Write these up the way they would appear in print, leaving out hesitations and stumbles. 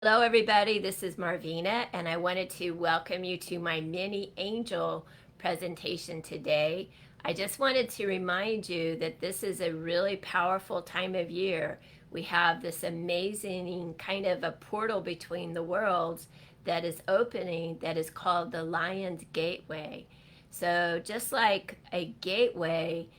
Hello, everybody. This is Marvina, and I wanted to welcome you to my mini angel presentation today. I just wanted to remind you that this is a really powerful time of year. We have this amazing kind of a portal between the worlds that is opening that is called the Lion's Gateway. So, just like a gateway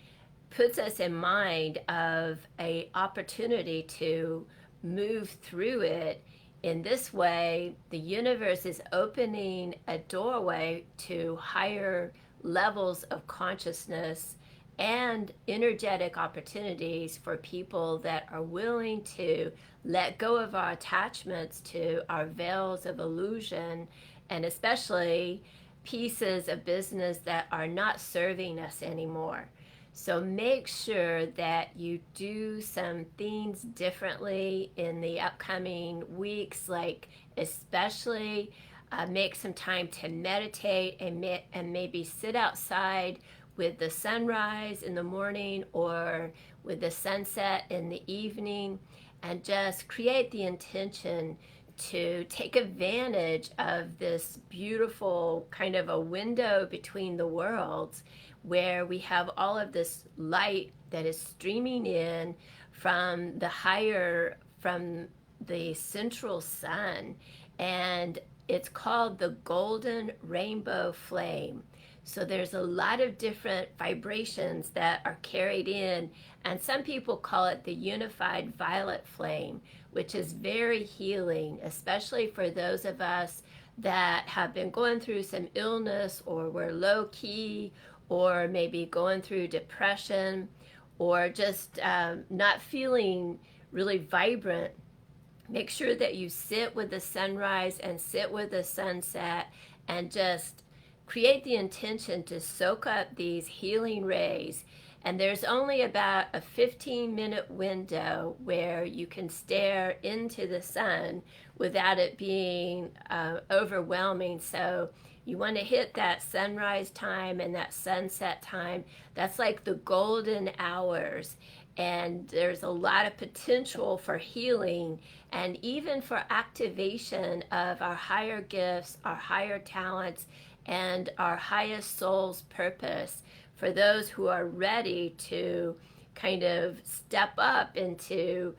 puts us in mind of a opportunity to move through it, in this way the universe is opening a doorway to higher levels of consciousness and energetic opportunities for people that are willing to let go of our attachments to our veils of illusion, and especially pieces of business that are not serving us anymore. So make sure that you do some things differently in the upcoming weeks, like especially make some time to meditate and maybe sit outside with the sunrise in the morning or with the sunset in the evening, and just create the intention to take advantage of this beautiful kind of a window between the worlds where we have all of this light that is streaming in from the central sun, and it's called the golden rainbow flame. So there's a lot of different vibrations that are carried in, and some people call it the unified violet flame, which is very healing, especially for those of us that have been going through some illness, or we're low key, or maybe going through depression, or just not feeling really vibrant. Make sure that you sit with the sunrise and sit with the sunset and just create the intention to soak up these healing rays. And there's only about a 15-minute window where you can stare into the sun without it being overwhelming. So you want to hit that sunrise time and that sunset time. That's like the golden hours. And there's a lot of potential for healing and even for activation of our higher gifts, our higher talents, and our highest soul's purpose for those who are ready to kind of step up into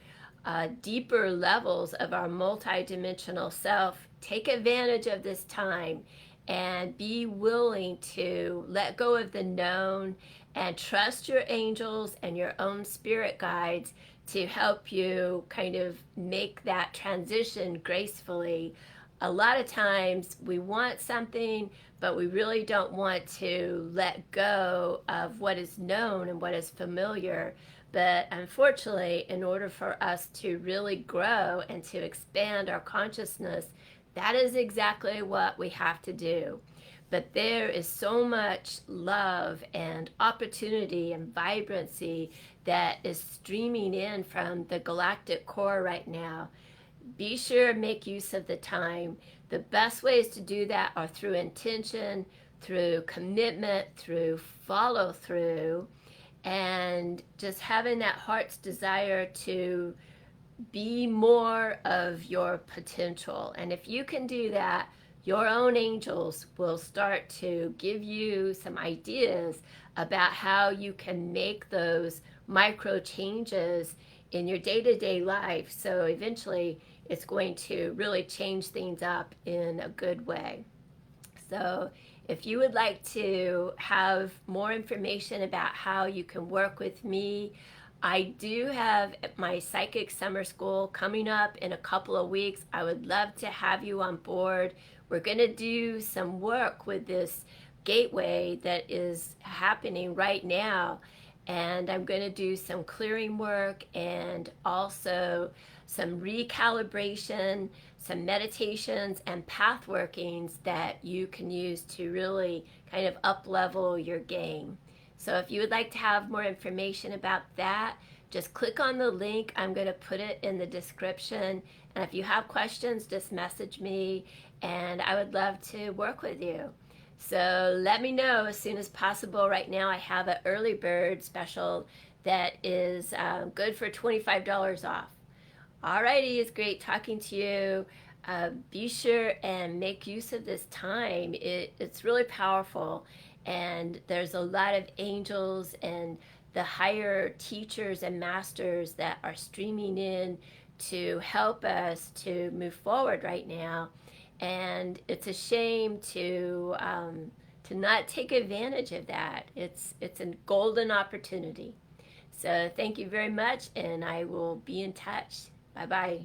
deeper levels of our multidimensional self. Take advantage of this time and be willing to let go of the known and trust your angels and your own spirit guides to help you kind of make that transition gracefully. A lot of times we want something, but we really don't want to let go of what is known and what is familiar. But unfortunately, in order for us to really grow and to expand our consciousness, that is exactly what we have to do. But there is so much love and opportunity and vibrancy that is streaming in from the Galactic Core right now. Be sure and make use of the time. The best ways to do that are through intention, through commitment, through follow through, and just having that heart's desire to be more of your potential. And if you can do that, your own angels will start to give you some ideas about how you can make those micro changes in your day-to-day life. So eventually it's going to really change things up in a good way. So if you would like to have more information about how you can work with me, I do have my Psychic Summer School coming up in a couple of weeks. I would love to have you on board. We're going to do some work with this gateway that is happening right now. And I'm going to do some clearing work and also some recalibration, some meditations and path workings that you can use to really kind of up level your game. So if you would like to have more information about that, just click on the link. I'm going to put it in the description. And if you have questions, just message me and I would love to work with you. So let me know as soon as possible. Right now I have an early bird special that is good for $25 off. Alrighty, it's great talking to you. Be sure and make use of this time. It's really powerful, and there's a lot of angels and the higher teachers and masters that are streaming in to help us to move forward right now. And it's a shame to not take advantage of that. It's a golden opportunity. So thank you very much, and I will be in touch. Bye bye.